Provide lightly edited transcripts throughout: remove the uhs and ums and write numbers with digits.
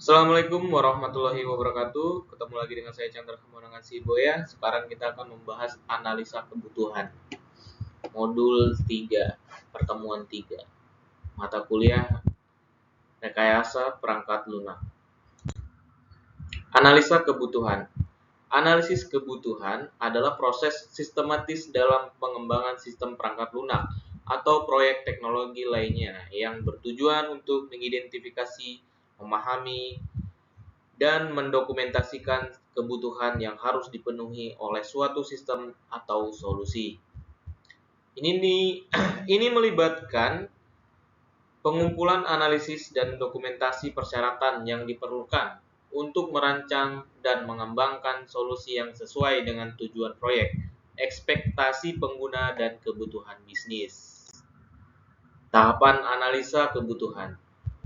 Assalamualaikum warahmatullahi wabarakatuh. Ketemu lagi dengan saya Chandra Kemonangan Siboya. Sekarang kita akan membahas analisa kebutuhan. Modul 3, pertemuan 3. Mata kuliah Rekayasa Perangkat Lunak. Analisa kebutuhan. Analisis kebutuhan adalah proses sistematis dalam pengembangan sistem perangkat lunak atau proyek teknologi lainnya yang bertujuan untuk mengidentifikasi, memahami, dan mendokumentasikan kebutuhan yang harus dipenuhi oleh suatu sistem atau solusi. Ini melibatkan pengumpulan analisis dan dokumentasi persyaratan yang diperlukan untuk merancang dan mengembangkan solusi yang sesuai dengan tujuan proyek, ekspektasi pengguna, dan kebutuhan bisnis. Tahapan analisa kebutuhan.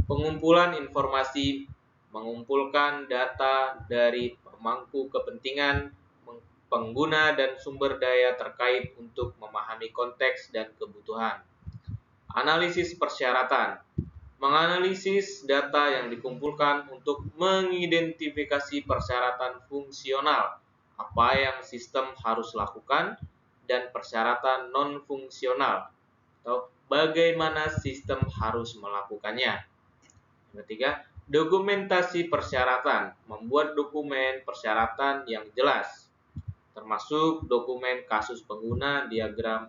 Pengumpulan informasi mengumpulkan data dari pemangku kepentingan, pengguna, dan sumber daya terkait untuk memahami konteks dan kebutuhan. Analisis persyaratan. Menganalisis data yang dikumpulkan untuk mengidentifikasi persyaratan fungsional, apa yang sistem harus lakukan, dan persyaratan non-fungsional, atau bagaimana sistem harus melakukannya. Yang ketiga, dokumentasi persyaratan. Membuat dokumen persyaratan yang jelas, termasuk dokumen kasus pengguna, diagram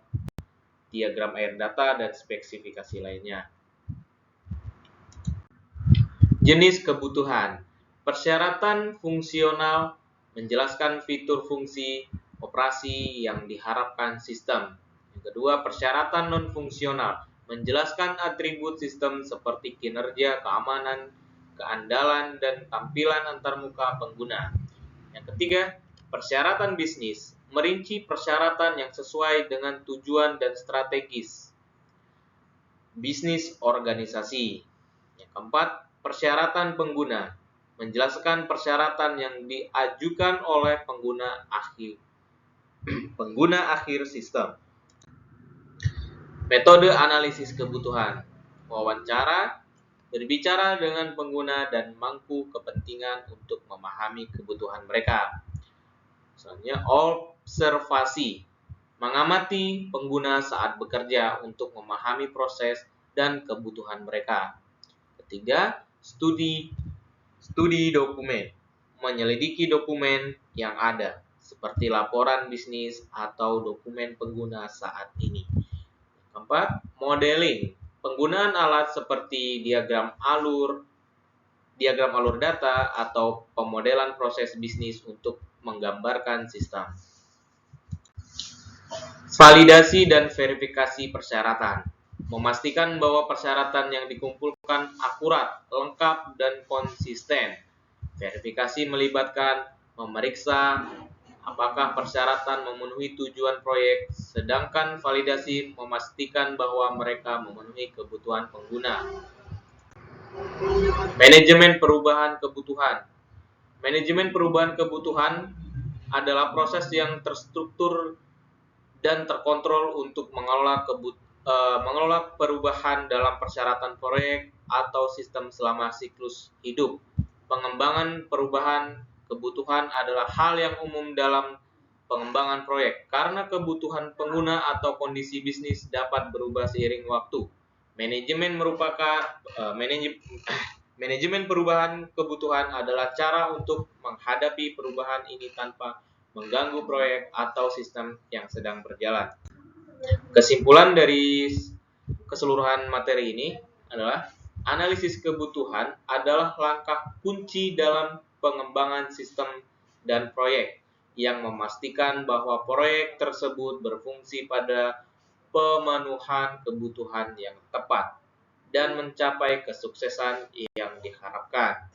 air data, dan spesifikasi lainnya. Jenis kebutuhan. Persyaratan fungsional menjelaskan fitur fungsi operasi yang diharapkan sistem. Yang kedua, persyaratan non-fungsional menjelaskan atribut sistem seperti kinerja, keamanan, keandalan, dan tampilan antarmuka pengguna. Yang ketiga, persyaratan bisnis merinci persyaratan yang sesuai dengan tujuan dan strategis bisnis organisasi. Yang keempat, persyaratan pengguna menjelaskan persyaratan yang diajukan oleh pengguna akhir sistem. Metode analisis kebutuhan. Wawancara, berbicara dengan pengguna dan mangku kepentingan untuk memahami kebutuhan mereka. Selanjutnya, observasi, mengamati pengguna saat bekerja untuk memahami proses dan kebutuhan mereka. Ketiga, studi dokumen, menyelidiki dokumen yang ada, seperti laporan bisnis atau dokumen pengguna saat ini. Keempat, modeling, penggunaan alat seperti diagram alur data atau pemodelan proses bisnis untuk menggambarkan sistem. Validasi dan verifikasi persyaratan. Memastikan bahwa persyaratan yang dikumpulkan akurat, lengkap, dan konsisten. Verifikasi melibatkan memeriksa apakah persyaratan memenuhi tujuan proyek, sedangkan validasi memastikan bahwa mereka memenuhi kebutuhan pengguna. Manajemen perubahan kebutuhan. Manajemen perubahan kebutuhan adalah proses yang terstruktur dan terkontrol untuk mengelola perubahan dalam persyaratan proyek atau sistem selama siklus hidup. Pengembangan perubahan kebutuhan adalah hal yang umum dalam pengembangan proyek karena kebutuhan pengguna atau kondisi bisnis dapat berubah seiring waktu. Manajemen perubahan kebutuhan adalah cara untuk menghadapi perubahan ini tanpa mengganggu proyek atau sistem yang sedang berjalan. Kesimpulan dari keseluruhan materi ini adalah analisis kebutuhan adalah langkah kunci dalam pengembangan sistem dan proyek yang memastikan bahwa proyek tersebut berfungsi pada pemenuhan kebutuhan yang tepat dan mencapai kesuksesan yang diharapkan.